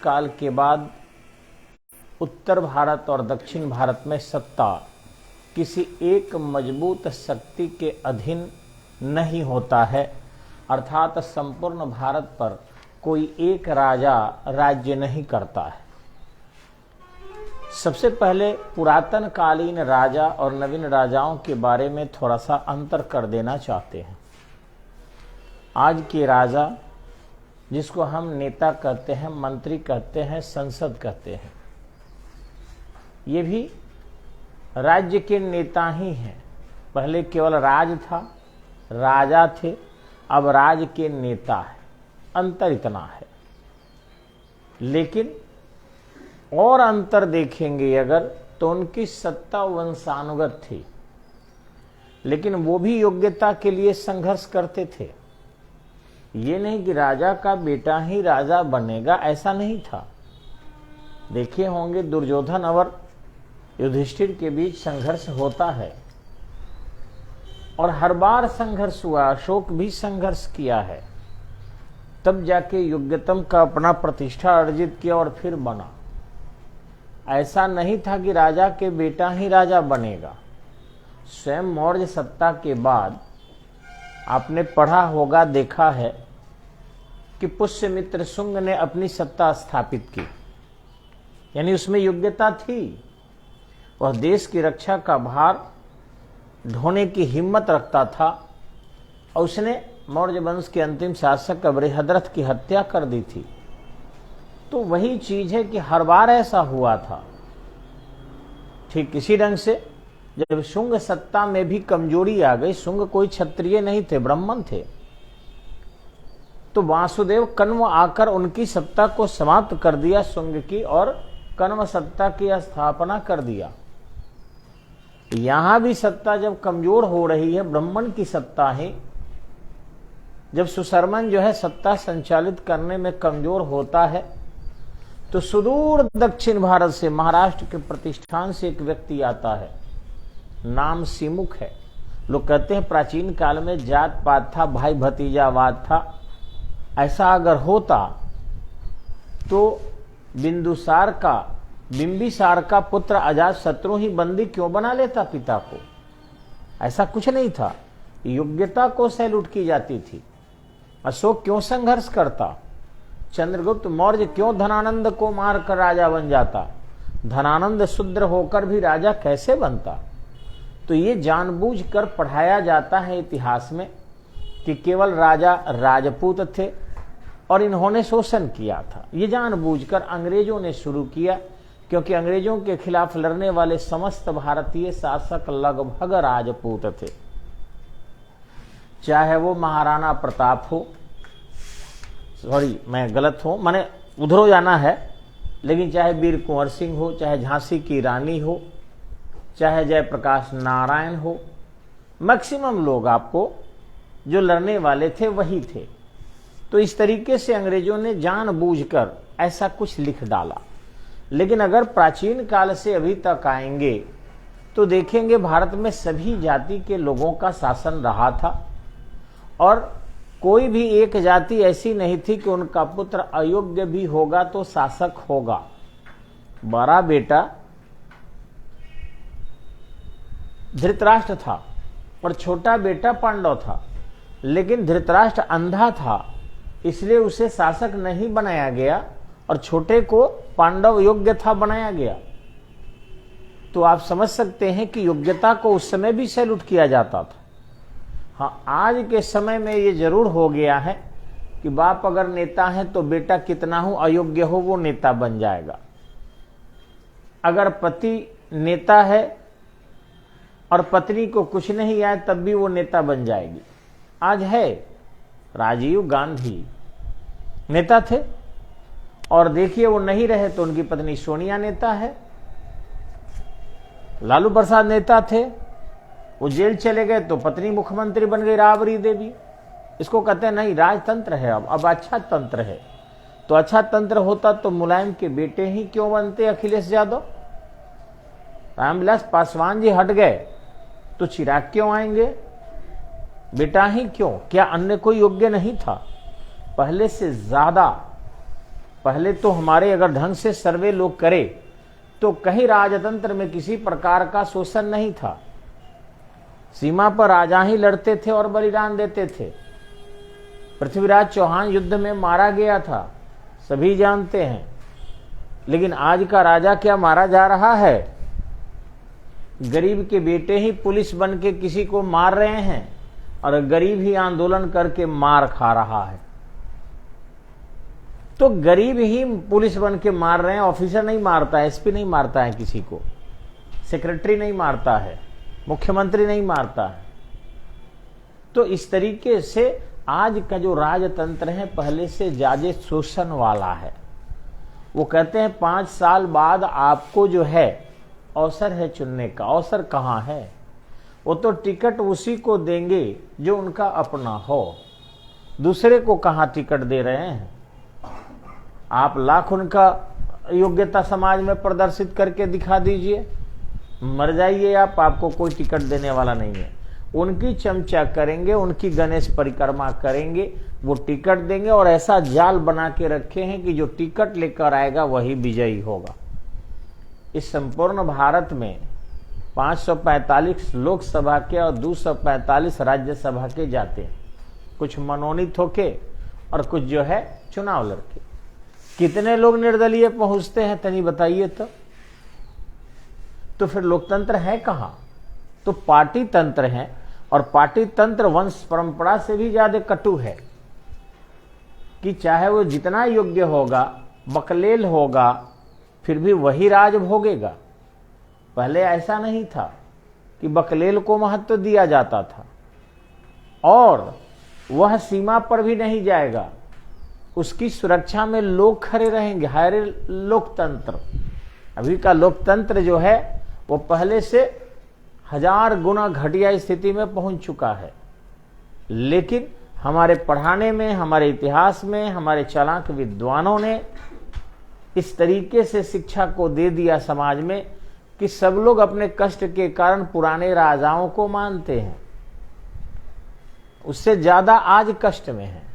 काल के बाद उत्तर भारत और दक्षिण भारत में सत्ता किसी एक मजबूत शक्ति के अधीन नहीं होता है, अर्थात संपूर्ण भारत पर कोई एक राजा राज्य नहीं करता है। सबसे पहले पुरातन कालीन राजा और नवीन राजाओं के बारे में थोड़ा सा अंतर कर देना चाहते हैं। आज के राजा, जिसको हम नेता कहते हैं, मंत्री कहते हैं, संसद कहते हैं, ये भी राज्य के नेता ही हैं। पहले केवल राज था, राजा थे, अब राज के नेता है। अंतर इतना है। लेकिन और अंतर देखेंगे अगर, तो उनकी सत्ता वंशानुगत थी, लेकिन वो भी योग्यता के लिए संघर्ष करते थे। ये नहीं कि राजा का बेटा ही राजा बनेगा, ऐसा नहीं था। देखे होंगे दुर्योधन और युधिष्ठिर के बीच संघर्ष होता है, और हर बार संघर्ष हुआ। अशोक भी संघर्ष किया है, तब जाके योग्यतम का अपना प्रतिष्ठा अर्जित किया और फिर बना। ऐसा नहीं था कि राजा के बेटा ही राजा बनेगा। स्वयं मौर्य सत्ता के बाद आपने पढ़ा होगा, देखा है कि पुष्यमित्र शुंग ने अपनी सत्ता स्थापित की, यानी उसमें योग्यता थी। वह देश की रक्षा का भार ढोने की हिम्मत रखता था, और उसने मौर्य वंश के अंतिम शासक बृहद्रथ की हत्या कर दी थी। तो वही चीज है कि हर बार ऐसा हुआ था। ठीक इसी ढंग से जब शुंग सत्ता में भी कमजोरी आ गई, शुंग कोई क्षत्रिय नहीं थे, ब्राह्मण थे, तो वासुदेव कण्व आकर उनकी सत्ता को समाप्त कर दिया शुंग की, और कण्व सत्ता की स्थापना कर दिया। यहां भी सत्ता जब कमजोर हो रही है, ब्राह्मण की सत्ता है, जब सुशर्मन जो है सत्ता संचालित करने में कमजोर होता है, तो सुदूर दक्षिण भारत से, महाराष्ट्र के प्रतिष्ठान से एक व्यक्ति आता है, नाम सिमुख है। लोग कहते हैं प्राचीन काल में जात पात था, भाई भतीजावाद था। ऐसा अगर होता तो बिंबिसार का पुत्र अजातशत्रु ही बंदी क्यों बना लेता पिता को? ऐसा कुछ नहीं था। योग्यता को सैल्यूट की जाती थी। अशोक क्यों संघर्ष करता? चंद्रगुप्त मौर्य क्यों धनानंद को मारकर राजा बन जाता? धनानंद शूद्र होकर भी राजा कैसे बनता? तो ये जानबूझकर पढ़ाया जाता है इतिहास में कि केवल राजा राजपूत थे और इन्होंने शोषण किया था। ये जानबूझकर अंग्रेजों ने शुरू किया, क्योंकि अंग्रेजों के खिलाफ लड़ने वाले समस्त भारतीय शासक लगभग राजपूत थे। चाहे वो महाराणा प्रताप हो, सॉरी मैं गलत हूं, माने उधर हो जाना है, लेकिन चाहे वीर कुंवर सिंह हो, चाहे झांसी की रानी हो, चाहे जयप्रकाश नारायण हो, मैक्सिमम लोग आपको जो लड़ने वाले थे वही थे। तो इस तरीके से अंग्रेजों ने जानबूझकर ऐसा कुछ लिख डाला। लेकिन अगर प्राचीन काल से अभी तक आएंगे तो देखेंगे भारत में सभी जाति के लोगों का शासन रहा था, और कोई भी एक जाति ऐसी नहीं थी कि उनका पुत्र अयोग्य भी होगा तो शासक होगा। बड़ा बेटा धृतराष्ट्र था और छोटा बेटा पांडव था, लेकिन धृतराष्ट्र अंधा था, इसलिए उसे शासक नहीं बनाया गया और छोटे को पांडव योग्य था बनाया गया। तो आप समझ सकते हैं कि योग्यता को उस समय भी सैल्यूट किया जाता था। हाँ, आज के समय में ये जरूर हो गया है कि बाप अगर नेता है तो बेटा कितना हो अयोग्य हो वो नेता बन जाएगा। अगर पति नेता है और पत्नी को कुछ नहीं आए तब भी वो नेता बन जाएगी। आज है, राजीव गांधी नेता थे और देखिए वो नहीं रहे तो उनकी पत्नी सोनिया नेता है। लालू प्रसाद नेता थे, वो जेल चले गए तो पत्नी मुख्यमंत्री बन गई, राबड़ी देवी। इसको कहते हैं नहीं, राजतंत्र है अब अच्छा तंत्र है। तो अच्छा तंत्र होता तो मुलायम के बेटे ही क्यों बनते अखिलेश यादव? रामविलास पासवान जी हट गए तो चिराग क्यों आएंगे? बेटा ही क्यों? क्या अन्य कोई योग्य नहीं था? पहले से ज्यादा पहले तो हमारे अगर ढंग से सर्वे लोग करे तो कहीं राजतंत्र में किसी प्रकार का शोषण नहीं था। सीमा पर राजा ही लड़ते थे और बलिदान देते थे। पृथ्वीराज चौहान युद्ध में मारा गया था, सभी जानते हैं। लेकिन आज का राजा क्या मारा जा रहा है? गरीब के बेटे ही पुलिस बन के किसी को मार रहे हैं और गरीब ही आंदोलन करके मार खा रहा है। तो गरीब ही पुलिस बन के मार रहे हैं, ऑफिसर नहीं मारता है, एसपी नहीं मारता है किसी को, सेक्रेटरी नहीं मारता है, मुख्यमंत्री नहीं मारता है। तो इस तरीके से आज का जो राजतंत्र है पहले से ज्यादा शोषण वाला है। वो कहते हैं 5 साल बाद आपको जो है अवसर है चुनने का। अवसर कहाँ है? वो तो टिकट उसी को देंगे जो उनका अपना हो, दूसरे को कहाँ टिकट दे रहे हैं? आप लाख उनका योग्यता समाज में प्रदर्शित करके दिखा दीजिए, मर जाइए आप, आपको कोई टिकट देने वाला नहीं है। उनकी चमचा करेंगे, उनकी गणेश परिक्रमा करेंगे, वो टिकट देंगे और ऐसा जाल बना के रखे हैं कि जो टिकट लेकर आएगा वही विजयी होगा। इस संपूर्ण भारत में 545 लोकसभा के और 245 राज्यसभा के जाते हैं, कुछ मनोनीत होके और कुछ जो है चुनाव लड़के। कितने लोग निर्दलीय पहुंचते हैं तनी बताइए तो फिर लोकतंत्र है कहां? तो पार्टी तंत्र है, और पार्टी तंत्र वंश परंपरा से भी ज्यादा कटु है कि चाहे वो जितना योग्य होगा, बकलेल होगा, फिर भी वही राज भोगेगा। पहले ऐसा नहीं था कि बकलेल को महत्व दिया जाता था, और वह सीमा पर भी नहीं जाएगा, उसकी सुरक्षा में लोग खड़े रहेंगे। हरे लोकतंत्र, अभी का लोकतंत्र जो है वो पहले से 1000 गुना घटिया स्थिति में पहुंच चुका है। लेकिन हमारे पढ़ाने में, हमारे इतिहास में, हमारे चालाक विद्वानों ने इस तरीके से शिक्षा को दे दिया समाज में कि सब लोग अपने कष्ट के कारण पुराने राजाओं को मानते हैं, उससे ज्यादा आज कष्ट में है।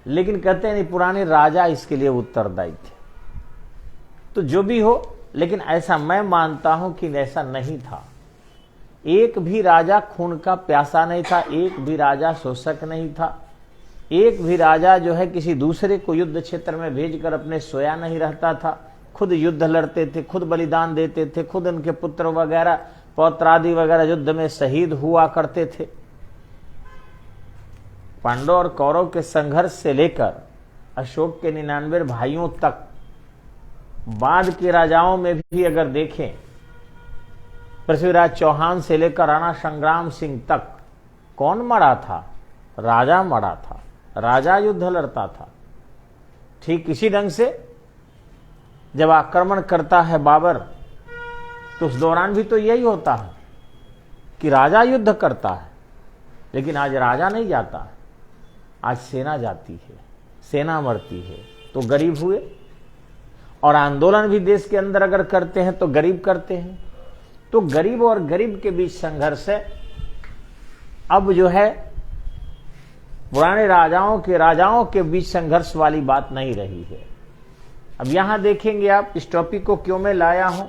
लेकिन कहते हैं नहीं, पुराने राजा इसके लिए उत्तरदायी थे। तो जो भी हो, लेकिन ऐसा मैं मानता हूं कि ऐसा नहीं था। एक भी राजा खून का प्यासा नहीं था, एक भी राजा शोषक नहीं था, एक भी राजा जो है किसी दूसरे को युद्ध क्षेत्र में भेजकर अपने सोया नहीं रहता था। खुद युद्ध लड़ते थे, खुद बलिदान देते थे, खुद उनके पुत्र वगैरह, पौत्रादि वगैरह युद्ध में शहीद हुआ करते थे। पांडव और कौरव के संघर्ष से लेकर अशोक के 99 भाइयों तक, बाद के राजाओं में भी अगर देखें, पृथ्वीराज चौहान से लेकर राणा संग्राम सिंह तक, कौन मरा था? राजा मरा था, राजा युद्ध लड़ता था। ठीक इसी ढंग से जब आक्रमण करता है बाबर, तो उस दौरान भी तो यही होता है कि राजा युद्ध करता है। लेकिन आज राजा नहीं जाता है, आज सेना जाती है, सेना मरती है। तो गरीब हुए, और आंदोलन भी देश के अंदर अगर करते हैं तो गरीब करते हैं। तो गरीब और गरीब के बीच संघर्ष है। अब जो है पुराने राजाओं के बीच संघर्ष वाली बात नहीं रही है। अब यहां देखेंगे आप, इस टॉपिक को क्यों मैं लाया हूं,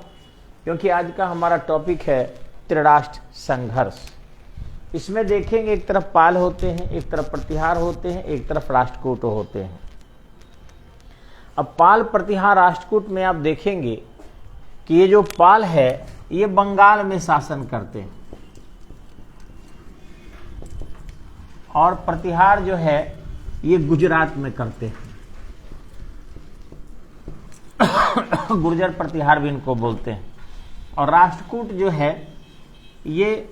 क्योंकि आज का हमारा टॉपिक है त्रिराष्ट्र संघर्ष। इसमें देखेंगे एक तरफ पाल होते हैं, एक तरफ प्रतिहार होते हैं, एक तरफ राष्ट्रकूट होते हैं। अब पाल, प्रतिहार, राष्ट्रकूट में आप देखेंगे कि ये जो पाल है ये बंगाल में शासन करते हैं, और प्रतिहार जो है ये गुजरात में करते हैं। गुर्जर प्रतिहार भी इनको बोलते हैं। और राष्ट्रकूट जो है ये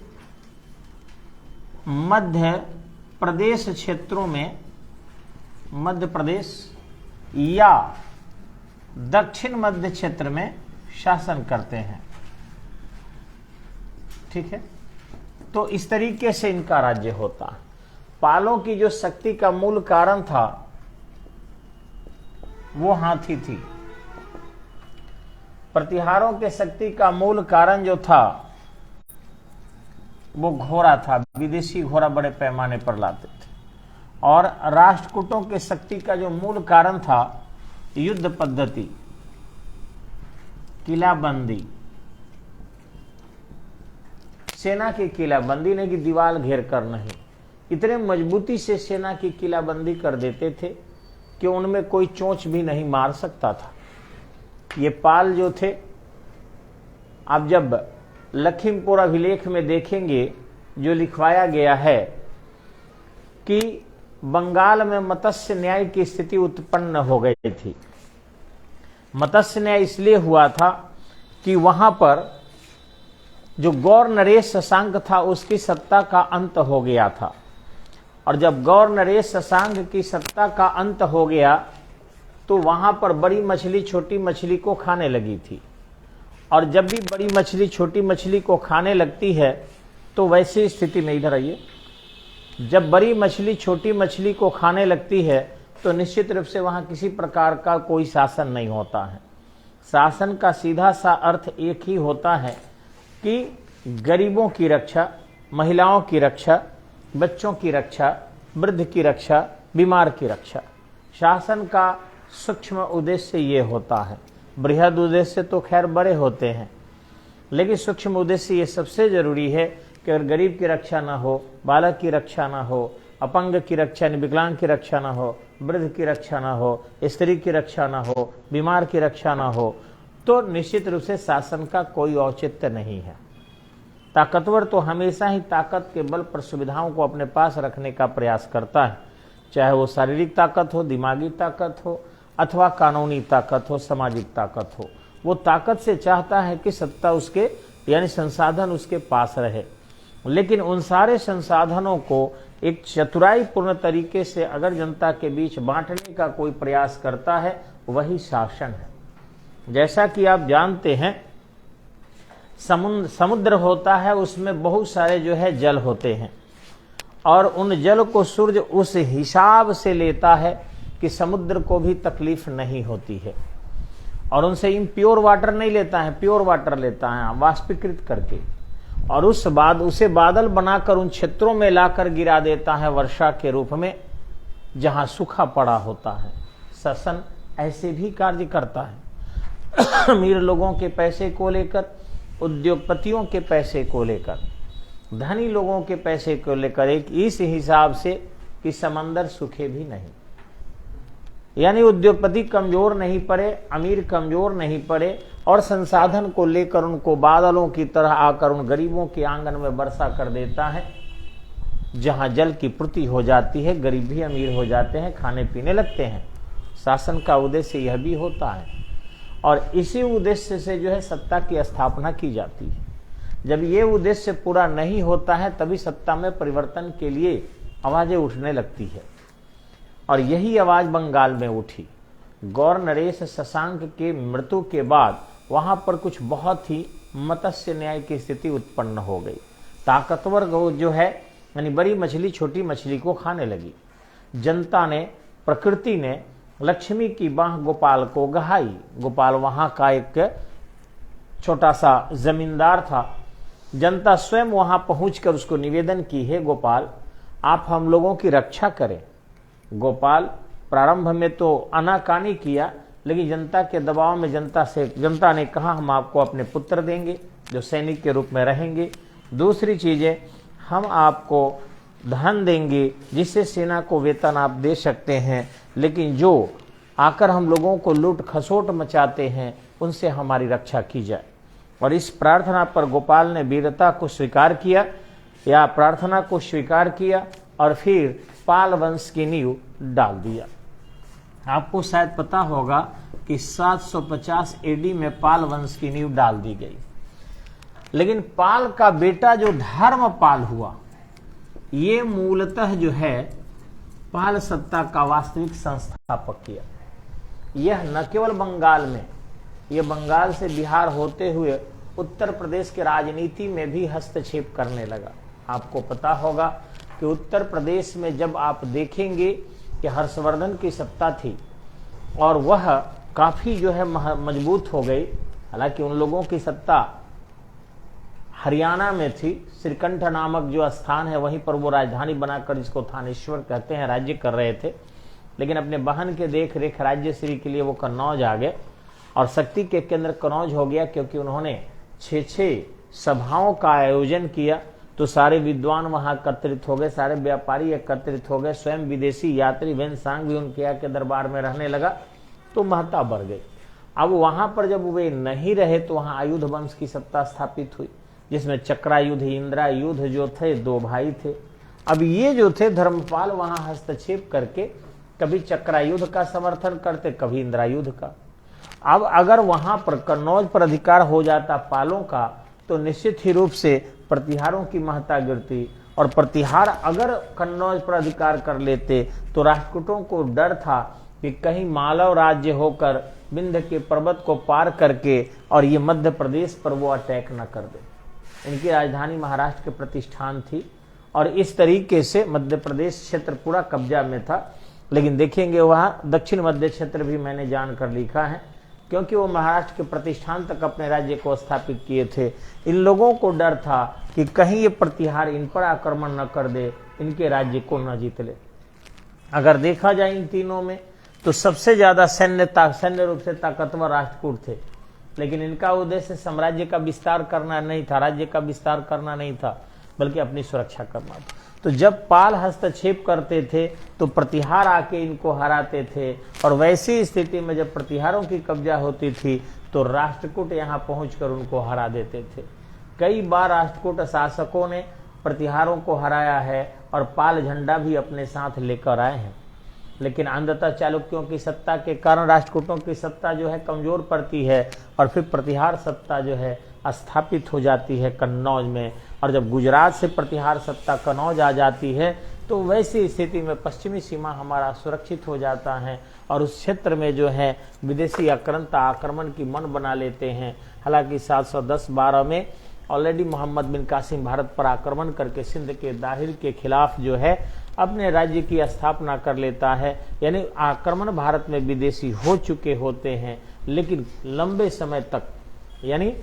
मध्य प्रदेश क्षेत्रों में, मध्य प्रदेश या दक्षिण मध्य क्षेत्र में शासन करते हैं। ठीक है, तो इस तरीके से इनका राज्य होता। पालों की जो शक्ति का मूल कारण था वो हाथी थी। प्रतिहारों के शक्ति का मूल कारण जो था वो घोड़ा था, विदेशी घोड़ा बड़े पैमाने पर लाते थे। और राष्ट्रकूटों के शक्ति का जो मूल कारण था युद्ध पद्धति, किलाबंदी, सेना की किलाबंदी नहीं कि दीवार घेर कर नहीं, इतने मजबूती से सेना की किलाबंदी कर देते थे कि उनमें कोई चोंच भी नहीं मार सकता था। ये पाल जो थे, आप जब लखीमपुर अभिलेख में देखेंगे जो लिखवाया गया है कि बंगाल में मत्स्य न्याय की स्थिति उत्पन्न हो गई थी। मत्स्य न्याय इसलिए हुआ था कि वहां पर जो गौर नरेश शशांक था उसकी सत्ता का अंत हो गया था, और जब गौर नरेश शशांक की सत्ता का अंत हो गया तो वहां पर बड़ी मछली छोटी मछली को खाने लगी थी। और जब भी बड़ी मछली छोटी मछली को खाने लगती है तो वैसी स्थिति में, इधर आइए, जब बड़ी मछली छोटी मछली को खाने लगती है तो निश्चित रूप से वहां किसी प्रकार का कोई शासन नहीं होता है। शासन का सीधा सा अर्थ एक ही होता है कि गरीबों की रक्षा, महिलाओं की रक्षा, बच्चों की रक्षा, वृद्ध की रक्षा, बीमार की रक्षा। शासन का सूक्ष्म उद्देश्य ये होता है। बृहद उद्देश्य तो खैर बड़े होते हैं, लेकिन सूक्ष्म उद्देश्य ये सबसे जरूरी है कि अगर गरीब की रक्षा ना हो, बालक की रक्षा ना हो, अपंग की रक्षा, विकलांग की रक्षा ना हो, वृद्ध की रक्षा ना हो, स्त्री की रक्षा ना हो, बीमार की रक्षा ना हो, तो निश्चित रूप से शासन का कोई औचित्य नहीं है। ताकतवर तो हमेशा ही ताकत के बल पर सुविधाओं को अपने पास रखने का प्रयास करता है, चाहे वो शारीरिक ताकत हो, दिमागी ताकत हो, अथवा कानूनी ताकत हो, सामाजिक ताकत हो। वो ताकत से चाहता है कि सत्ता उसके यानी संसाधन उसके पास रहे, लेकिन उन सारे संसाधनों को एक चतुराईपूर्ण तरीके से अगर जनता के बीच बांटने का कोई प्रयास करता है, वही शासन है। जैसा कि आप जानते हैं, समुद्र होता है, उसमें बहुत सारे जो है जल होते हैं, और उन जल को सूर्य उस हिसाब से लेता है कि समुद्र को भी तकलीफ नहीं होती है, और उनसे इम्प्योर वाटर नहीं लेता है, प्योर वाटर लेता है वाष्पीकृत करके, और उसे बादल बनाकर उन क्षेत्रों में लाकर गिरा देता है वर्षा के रूप में जहां सूखा पड़ा होता है। शासन ऐसे भी कार्य करता है अमीर लोगों के पैसे को लेकर, उद्योगपतियों के पैसे को लेकर, धनी लोगों के पैसे को लेकर, एक इस हिसाब से कि समंदर सूखे भी नहीं, यानी उद्योगपति कमजोर नहीं पड़े, अमीर कमजोर नहीं पड़े, और संसाधन को लेकर उनको बादलों की तरह आकर उन गरीबों के आंगन में वर्षा कर देता है, जहां जल की पूर्ति हो जाती है, गरीब भी अमीर हो जाते हैं, खाने पीने लगते हैं। शासन का उद्देश्य यह भी होता है, और इसी उद्देश्य से जो है सत्ता की स्थापना की जाती है। जब ये उद्देश्य पूरा नहीं होता है तभी सत्ता में परिवर्तन के लिए आवाजें उठने लगती है, और यही आवाज बंगाल में उठी। गौर नरेश शशांक के मृत्यु के बाद वहां पर कुछ बहुत ही मत्स्य न्याय की स्थिति उत्पन्न हो गई। ताकतवर जो है यानी बड़ी मछली छोटी मछली को खाने लगी। जनता ने, प्रकृति ने लक्ष्मी की बाह गोपाल को गहाई। गोपाल वहां का एक छोटा सा जमींदार था। जनता स्वयं वहां पहुंचकर उसको निवेदन की है, गोपाल आप हम लोगों की रक्षा करें। गोपाल प्रारंभ में तो आनाकानी किया, लेकिन जनता के दबाव में जनता ने कहा हम आपको अपने पुत्र देंगे जो सैनिक के रूप में रहेंगे। दूसरी चीजें, हम आपको धन देंगे जिससे सेना को वेतन आप दे सकते हैं, लेकिन जो आकर हम लोगों को लूट खसोट मचाते हैं उनसे हमारी रक्षा की जाए। और इस प्रार्थना पर गोपाल ने वीरता को स्वीकार किया, या प्रार्थना को स्वीकार किया, और फिर पाल वंश की नींव डाल दिया। आपको शायद पता होगा कि 750 एडी में पाल वंश की नींव डाल दी गई। लेकिन पाल का बेटा जो धर्मपाल हुआ, ये मूलतः जो है पाल सत्ता का वास्तविक संस्थापक किया। यह न केवल बंगाल में, यह बंगाल से बिहार होते हुए उत्तर प्रदेश के राजनीति में भी हस्तक्षेप करने लगा। आपको पता होगा कि उत्तर प्रदेश में जब आप देखेंगे कि हर्षवर्धन की सत्ता थी और वह काफी जो है मजबूत हो गई। हालांकि उन लोगों की सत्ता हरियाणा में थी, श्रीकंठ नामक जो स्थान है वहीं पर वो राजधानी बनाकर, जिसको थानेश्वर कहते हैं, राज्य कर रहे थे। लेकिन अपने बहन के देख रेख राज्यश्री के लिए वो कन्नौज आ गए और शक्ति के केंद्र कन्नौज हो गया, क्योंकि उन्होंने 6 सभाओं का आयोजन किया। तो सारे विद्वान वहां एकत्रित हो गए, सारे व्यापारी एकत्रित हो गए, स्वयं विदेशी यात्री वेनसांग भी उनके आके दरबार में रहने लगा, तो महत्ता बढ़ गई। अब वहां पर जब वे नहीं रहे तो वहां आयुध वंश की सत्ता स्थापित हुई, जिसमें चक्रायुध इंद्रायुध जो थे 2 भाई थे। अब ये जो थे धर्मपाल वहां हस्तक्षेप करके कभी चक्रायुध का समर्थन करते, कभी इंद्रायुध का। अब अगर वहां पर कन्नौज पर अधिकार हो जाता पालों का, तो निश्चित ही रूप से प्रतिहारों की महत्ता गिरती, और प्रतिहार अगर कन्नौज पर अधिकार कर लेते तो राष्ट्रकूटों को डर था कि कहीं मालव राज्य होकर विंध्य के पर्वत को पार करके और ये मध्य प्रदेश पर वो अटैक न कर दे। इनकी राजधानी महाराष्ट्र के प्रतिष्ठान थी और इस तरीके से मध्य प्रदेश क्षेत्र पूरा कब्जा में था। लेकिन देखेंगे वहां दक्षिण मध्य क्षेत्र भी मैंने जानकर लिखा है, क्योंकि वो महाराष्ट्र के प्रतिष्ठान तक अपने राज्य को स्थापित किए थे। इन लोगों को डर था कि कहीं ये प्रतिहार इन पर आक्रमण न कर दे, इनके राज्य को न जीत ले। अगर देखा जाए इन तीनों में तो सबसे ज्यादा सैन्य रूप से ताकतवर राष्ट्रकूट थे, लेकिन इनका उद्देश्य साम्राज्य का विस्तार करना नहीं था, राज्य का विस्तार करना नहीं था, बल्कि अपनी सुरक्षा करना था। तो जब पाल हस्तक्षेप करते थे तो प्रतिहार आके इनको हराते थे, और वैसी स्थिति में जब प्रतिहारों की कब्जा होती थी तो राष्ट्रकूट यहाँ पहुंचकर उनको हरा देते थे। कई बार राष्ट्रकूट शासकों ने प्रतिहारों को हराया है और पाल झंडा भी अपने साथ लेकर आए हैं, लेकिन अंततः चालुक्यों की सत्ता के कारण राष्ट्रकूटों की सत्ता जो है कमजोर पड़ती है, और फिर प्रतिहार सत्ता जो है स्थापित हो जाती है कन्नौज में। और जब गुजरात से प्रतिहार सत्ता कन्नौज आ जाती है तो वैसी स्थिति में पश्चिमी सीमा हमारा सुरक्षित हो जाता है, और उस क्षेत्र में जो है विदेशी आक्रांता आक्रमण की मन बना लेते हैं। हालांकि 710-12 में ऑलरेडी मोहम्मद बिन कासिम भारत पर आक्रमण करके सिंध के दाहिर के खिलाफ जो है अपने राज्य की स्थापना कर लेता है, यानी आक्रमण भारत में विदेशी हो चुके होते हैं। लेकिन लंबे समय तक, यानी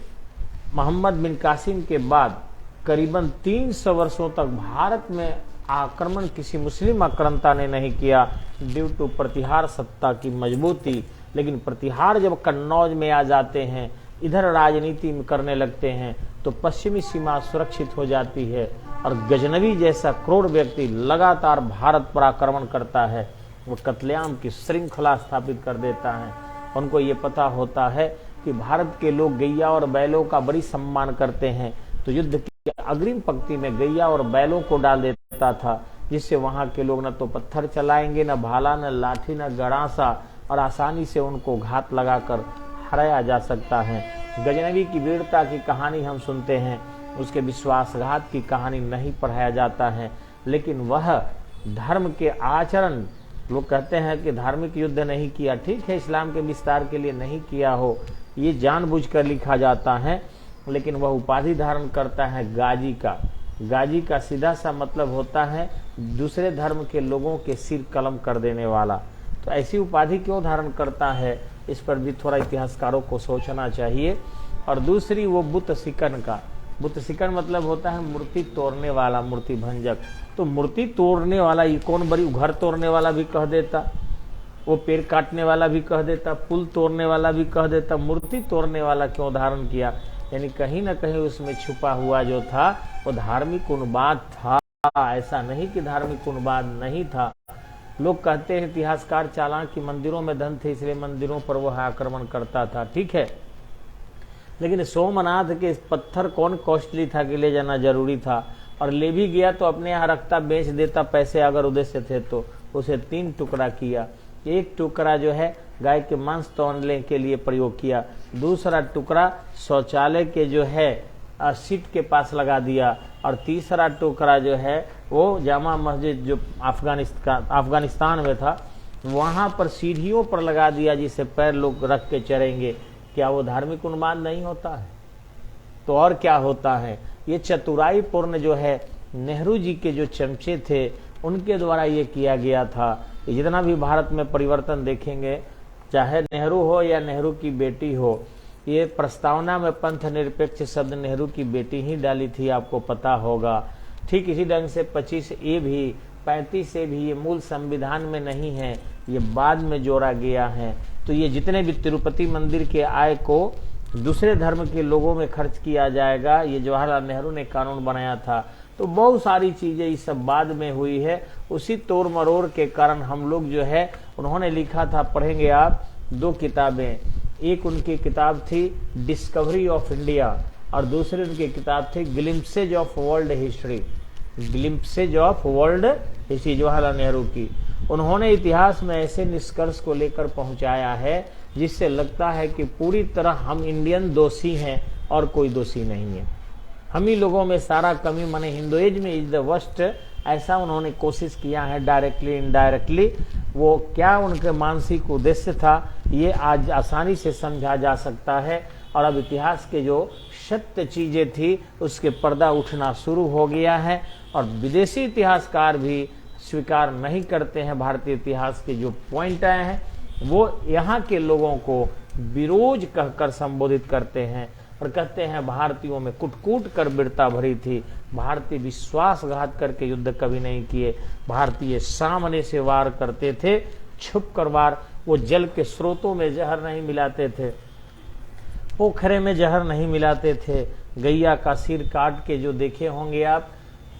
मोहम्मद बिन कासिम के बाद करीबन 300 वर्षों तक भारत में आक्रमण किसी मुस्लिम आक्रांता ने नहीं किया, ड्यू टू प्रतिहार सत्ता की मजबूती। लेकिन प्रतिहार जब कन्नौज में आ जाते हैं, इधर राजनीति में करने लगते हैं, तो पश्चिमी सीमा सुरक्षित हो जाती है, और गजनवी जैसा क्रूर व्यक्ति लगातार भारत पर आक्रमण करता है, वो कत्लेआम की श्रृंखला स्थापित कर देता है। उनको ये पता होता है कि भारत के लोग गैया और बैलों का बड़ी सम्मान करते हैं, तो युद्ध की अग्रिम पंक्ति में गैया और बैलों को डाल देता था, जिससे वहां के लोग न तो पत्थर चलाएंगे, न भाला, न लाठी, न गड़ासा, और आसानी से उनको घात लगाकर हराया जा सकता है। गजनवी की वीरता की कहानी हम सुनते हैं, उसके विश्वासघात की कहानी नहीं पढ़ाया जाता है, लेकिन वह धर्म के आचरण, लोग कहते हैं कि धार्मिक युद्ध नहीं किया, ठीक है इस्लाम के विस्तार के लिए नहीं किया हो, ये जानबूझकर लिखा जाता है, लेकिन वह उपाधि धारण करता है गाजी का। गाजी का सीधा सा मतलब होता है दूसरे धर्म के लोगों के सिर कलम कर देने वाला। तो ऐसी उपाधि क्यों धारण करता है, इस पर भी थोड़ा इतिहासकारों को सोचना चाहिए। और दूसरी वो बुत सिकन का, बुत सिकन मतलब होता है मूर्ति तोड़ने वाला, मूर्ति भंजक। तो मूर्ति तोड़ने वाला ये कौन, बड़ी घर तोड़ने वाला भी कह देता, वो पेड़ काटने वाला भी कह देता, पुल तोड़ने वाला भी कह देता, मूर्ति तोड़ने वाला क्यों धारण किया? यानी कहीं ना कहीं उसमें छुपा हुआ जो था वो धार्मिक उन्माद था। ऐसा नहीं कि धार्मिक उन्माद नहीं था। लोग कहते हैं इतिहासकार चालाक कि मंदिरों में धन थे इसलिए मंदिरों पर वह आक्रमण करता था, ठीक है, लेकिन सोमनाथ के पत्थर कौन कॉस्टली था कि ले जाना जरूरी था, और ले भी गया तो अपने यहाँ रखता, बेच देता, पैसे अगर उद्देश्य थे तो। उसे 3 टुकड़ा किया, एक टुकड़ा जो है गाय के मांस तोड़ने के लिए प्रयोग किया, दूसरा टुकड़ा शौचालय के जो है सीट के पास लगा दिया, और तीसरा टुकड़ा जो है वो जामा मस्जिद जो अफगानिस्तान में था वहां पर सीढ़ियों पर लगा दिया, जिसे पैर लोग रख के चढ़ेंगे। क्या वो धार्मिक उन्माद नहीं होता है? तो और क्या होता है? ये चतुराई पूर्ण जो है नेहरू जी के जो चमचे थे उनके द्वारा ये किया गया था। जितना भी भारत में परिवर्तन देखेंगे, चाहे नेहरू हो या नेहरू की बेटी हो, ये प्रस्तावना में पंथ निरपेक्ष शब्द नेहरू की बेटी ही डाली थी, आपको पता होगा। ठीक इसी ढंग से 25A भी 1935 से भी ये मूल संविधान में नहीं है, ये बाद में जोड़ा गया है। तो ये जितने भी तिरुपति मंदिर के आय को दूसरे धर्म के लोगों में खर्च किया जाएगा, ये जवाहरलाल नेहरू ने कानून बनाया था। तो बहुत सारी चीजें इस सब बाद में हुई है। उसी तोड़ मरोड़ के कारण हम लोग जो है, उन्होंने लिखा था, पढ़ेंगे आप, 2 किताबें। एक उनकी किताब थी डिस्कवरी ऑफ इंडिया और दूसरी उनकी किताब थी glimpses of world history. Glimpses of world history Jawaharlal Nehru की। उन्होंने इतिहास में ऐसे निष्कर्ष को लेकर पहुंचाया है जिससे लगता है कि पूरी तरह हम इंडियन दोषी हैं और कोई दोषी नहीं है। हम ही लोगों में सारा कमी, माने हिंदुइज्म इज द वर्स्ट, ऐसा उन्होंने कोशिश किया है डायरेक्टली इनडायरेक्टली। वो क्या उनके मानसिक उद्देश्य था, ये आज आसानी से समझा जा सकता है। और अब इतिहास के जो सत्य चीजें थी उसके पर्दा उठना शुरू हो गया है और विदेशी इतिहासकार भी स्वीकार नहीं करते हैं। भारतीय इतिहास के जो पॉइंट आए हैं वो यहाँ के लोगों को विरोध कहकर संबोधित करते हैं और कहते हैं भारतीयों में कुट-कुट कर वीरता भरी थी, भारतीय विश्वासघात करके युद्ध कभी नहीं किए, भारतीय सामने से वार करते थे, छुप कर वार। वो जल के स्रोतों में जहर नहीं मिलाते थे, पोखरे में जहर नहीं मिलाते थे। गैया का सिर काट के जो देखे होंगे आप,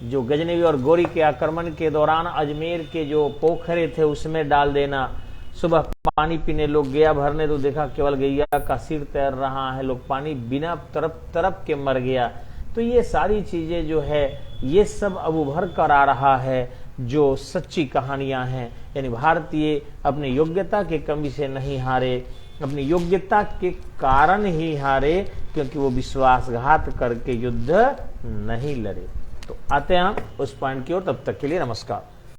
जो गजनवी और गोरी के आक्रमण के दौरान अजमेर के जो पोखरे थे उसमें डाल देना। सुबह पानी पीने लोग गया भरने तो देखा केवल गैया का सिर तैर रहा है, लोग पानी बिना तरप तरप के मर गया। तो ये सारी चीजें जो है ये सब अब उभर कर आ रहा है, जो सच्ची कहानियां हैं। यानी भारतीय अपनी योग्यता के कमी से नहीं हारे, अपनी योग्यता के कारण ही हारे, क्योंकि वो विश्वासघात करके युद्ध नहीं लड़े। तो आते हैं हम उस पॉइंट की ओर, तब तक के लिए नमस्कार।